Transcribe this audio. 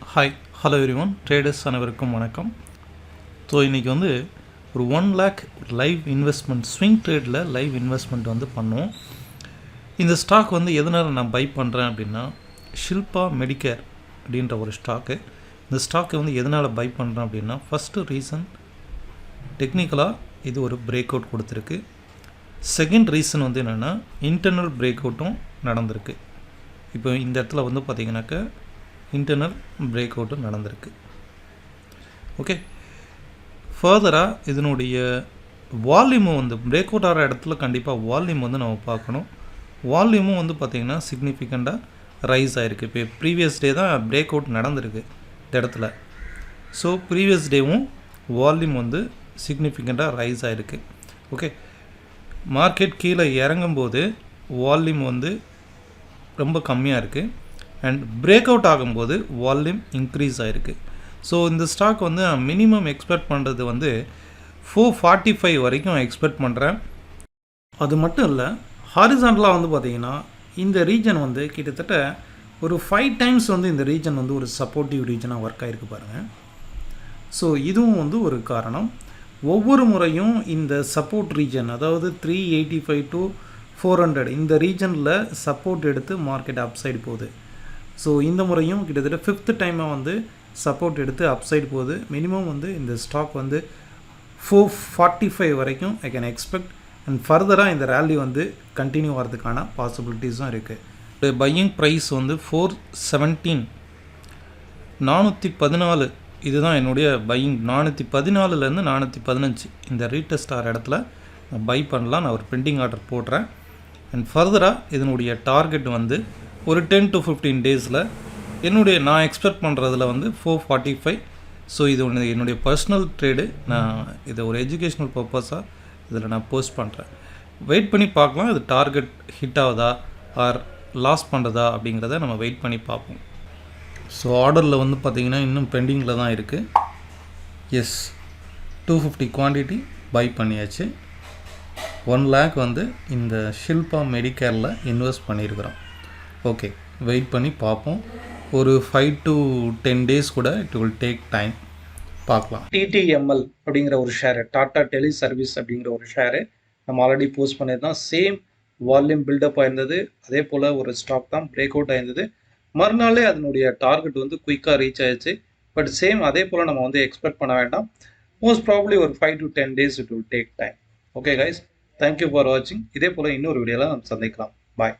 Hi hello everyone traders அனைவருக்கும் வணக்கம். So இன்றைக்கி வந்து ஒரு 1 lakh லைவ் இன்வெஸ்ட்மெண்ட் ஸ்விங் ட்ரேடில் லைவ் இன்வெஸ்ட்மெண்ட் வந்து பண்ணுவோம். இந்த ஸ்டாக் வந்து எதனால் நான் பை பண்ணுறேன் அப்படின்னா ஷில்பா மெடிக்கேர் அப்படின்ற ஒரு ஸ்டாக்கு. இந்த ஸ்டாக்கை வந்து எதனால் பை பண்ணுறேன் அப்படின்னா ஃபஸ்ட்டு ரீசன் டெக்னிக்கலாக இது ஒரு பிரேக் அவுட் கொடுத்துருக்கு. செகண்ட் ரீசன் வந்து என்னென்னா இன்டர்னல் பிரேக் அவுட்டும் நடந்திருக்கு. இப்போ இந்த இடத்துல வந்து பார்த்திங்கனாக்கா இன்டர்னல் பிரேக் அவுட்டும் நடந்திருக்கு. ஓகே, ஃபர்தராக இதனுடைய வால்யூமும் வந்து பிரேக் அவுட் ஆகிற இடத்துல கண்டிப்பாக வால்யூம் வந்து நம்ம பார்க்கணும். வால்யூமும் வந்து பார்த்திங்கன்னா சிக்னிஃபிகண்ட்டாக ரைஸ் ஆகிருக்கு. இப்போ ப்ரீவியஸ் டே தான் பிரேக் அவுட் நடந்திருக்கு இந்த இடத்துல. ஸோ ப்ரீவியஸ் டேவும் வால்யூம் வந்து சிக்னிஃபிகண்ட்டாக ரைஸ் ஆகிருக்கு. ஓகே, மார்க்கெட் கீழே இறங்கும்போது வால்யூம் வந்து ரொம்ப கம்மியாக இருக்குது அண்ட் பிரேக் அவுட் ஆகும்போது வால்யூம் இன்க்ரீஸ் ஆகிருக்கு. ஸோ இந்த ஸ்டாக் வந்து நான் மினிமம் எக்ஸ்பெக்ட் பண்ணுறது வந்து 445 வரைக்கும் எக்ஸ்பெக்ட் பண்ணுறேன். அது மட்டும் இல்லை, ஹாரிசான்டலாக வந்து பார்த்திங்கன்னா இந்த ரீஜன் வந்து கிட்டத்தட்ட ஒரு 5 times வந்து இந்த ரீஜன் வந்து ஒரு சப்போர்ட்டிவ் ரீஜனாக ஒர்க் ஆகிருக்கு பாருங்கள். ஸோ இதுவும் வந்து ஒரு காரணம். ஒவ்வொரு முறையும் இந்த சப்போர்ட் ரீஜன் அதாவது 385 to 400 இந்த ரீஜனில் சப்போர்ட் எடுத்து மார்க்கெட் அப்சைடு போகுது. ஸோ இந்த முறையும் கிட்டத்தட்ட 5th டைமாக வந்து சப்போர்ட் எடுத்து அப்சைடு போகுது. மினிமம் வந்து இந்த ஸ்டாக் வந்து 445 வரைக்கும் ஐ கேன் எக்ஸ்பெக்ட் அண்ட் ஃபர்தராக இந்த ரேலி வந்து கண்டினியூ ஆகிறதுக்கான பாசிபிலிட்டிஸும் இருக்குது. பையிங் ப்ரைஸ் வந்து 417 414 இதுதான் என்னுடைய பையிங். 414லேருந்து 415 இந்த ரீடெஸ்ட் ஆகிற இடத்துல நான் பை பண்ணலாம். நான் ஒரு பெண்டிங் ஆர்டர் போடுறேன் அண்ட் ஃபர்தராக இதனுடைய டார்கெட் வந்து ஒரு 10 to 15 டேஸில் நான் எக்ஸ்பெக்ட் பண்ணுறதுல வந்து 445. ஸோ இது ஒன்று என்னுடைய பர்சனல் ட்ரேடு. நான் இதை ஒரு எஜுகேஷ்னல் பர்பஸாக இதில் நான் போஸ்ட் பண்ணுறேன். வெயிட் பண்ணி பார்க்கலாம் இது டார்கெட் ஹிட் ஆகுதா ஆர் லாஸ் பண்ணுறதா அப்படிங்கிறத நம்ம வெயிட் பண்ணி பார்ப்போம். ஸோ ஆர்டரில் வந்து பார்த்திங்கன்னா இன்னும் பெண்டிங்கில் தான் இருக்குது. எஸ், 250 குவான்டிட்டி பை பண்ணியாச்சு. 1 lakh வந்து இந்த ஷில்பா மெடிக்கேரில் இன்வெஸ்ட் பண்ணியிருக்கிறோம். ஓகே, வெயிட் பண்ணி பார்ப்போம். ஒரு 5 to 10 days கூட இட் வில் டேக் டைம், பார்க்கலாம். டிடிஎம்எல் அப்படிங்கிற ஒரு ஷேரு, டாடா டெலி சர்வீஸ் அப்படிங்கிற ஒரு ஷேரு நம்ம ஆல்ரெடி போஸ்ட் பண்ணியிருந்தோம். சேம் வால்யூம் பில்டப் ஆயிருந்தது. அதே போல் ஒரு ஸ்டாக் தான் பிரேக் அவுட் ஆயிருந்தது. மறுநாளே அதனுடைய டார்கெட் வந்து குயிக்காக ரீச் ஆயிடுச்சு. பட் சேம் அதே போல் நம்ம வந்து எக்ஸ்பெக்ட் பண்ண வேண்டாம். மோஸ்ட் ப்ராபப்ளி ஒரு 5 to 10 days it will take time. Okay guys, thank you for வாட்சிங். இதே போல் இன்னொரு வீடியோவில் நம்ம சந்திக்கலாம். பாய்.